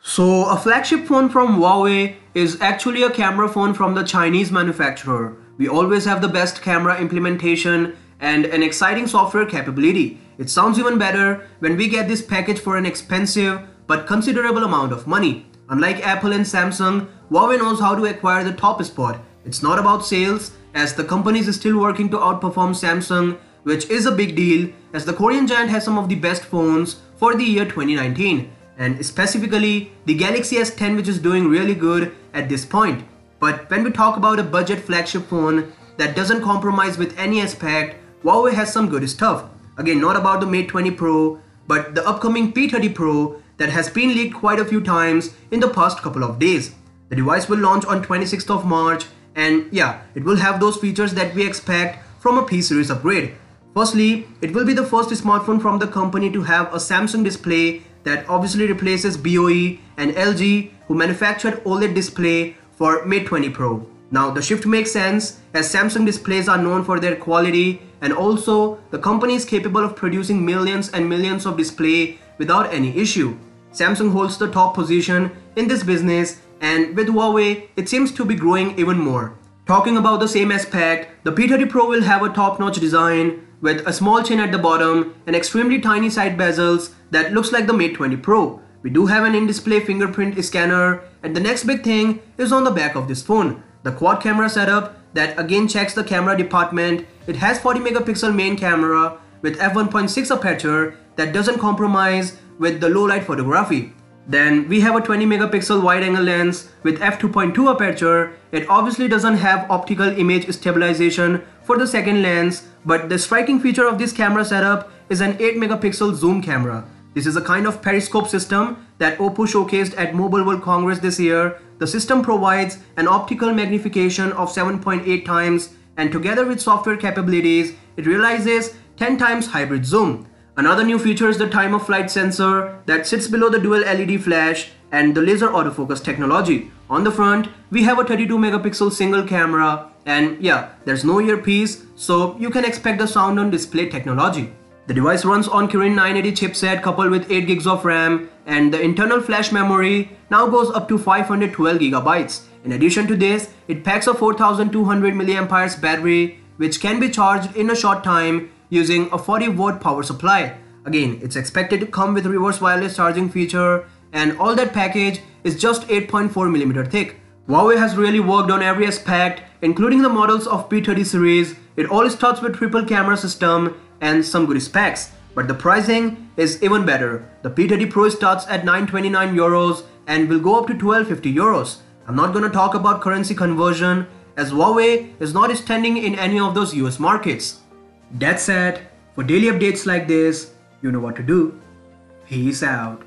So a flagship phone from Huawei is actually a camera phone from the Chinese manufacturer. We always have the best camera implementation and an exciting software capability. It sounds even better when we get this package for an expensive but considerable amount of money. Unlike Apple and Samsung, Huawei knows how to acquire the top spot. It's not about sales, as the company is still working to outperform Samsung, which is a big deal as the Korean giant has some of the best phones for the year 2019. And specifically the Galaxy S10, which is doing really good at this point. But when we talk about a budget flagship phone that doesn't compromise with any aspect, Huawei has some good stuff. Again, not about the Mate 20 Pro, but the upcoming P30 Pro that has been leaked quite a few times in the past couple of days. The device will launch on 26th of March, and yeah, it will have those features that we expect from a P series upgrade. Firstly, it will be the first smartphone from the company to have a Samsung display that obviously replaces BOE and LG, who manufactured OLED display for Mate 20 Pro. Now the shift makes sense as Samsung displays are known for their quality, and also the company is capable of producing millions and millions of display without any issue. Samsung holds the top position in this business, and with Huawei it seems to be growing even more. Talking about the same aspect, the P30 Pro will have a top-notch design with a small chin at the bottom and extremely tiny side bezels that looks like the Mate 20 Pro. We do have an in-display fingerprint scanner, and the next big thing is on the back of this phone. The quad camera setup that again checks the camera department. It has 40 megapixel main camera with f1.6 aperture that doesn't compromise with the low light photography. Then we have a 20 megapixel wide angle lens with f2.2 aperture. It obviously doesn't have optical image stabilization for the second lens, but the striking feature of this camera setup is an 8 megapixel zoom camera. This is a kind of periscope system that Oppo showcased at Mobile World Congress this year. The system provides an optical magnification of 7.8 times, and together with software capabilities, it realizes 10 times hybrid zoom. Another new feature is the time of flight sensor that sits below the dual LED flash and the laser autofocus technology. On the front, we have a 32 megapixel single camera, and yeah, there's no earpiece, so you can expect the sound on display technology. The device runs on Kirin 980 chipset coupled with 8 gigs of RAM, and the internal flash memory now goes up to 512 gigabytes. In addition to this, it packs a 4200 mAh battery which can be charged in a short time using a 40-watt power supply. Again, it's expected to come with reverse wireless charging feature, and all that package is just 8.4mm thick. Huawei has really worked on every aspect, including the models of P30 series. It all starts with triple camera system and some good specs, but the pricing is even better. The P30 Pro starts at 929 euros and will go up to 1250 euros. I'm not gonna talk about currency conversion as Huawei is not standing in any of those US markets. That's it. For daily updates like this, you know what to do. Peace out.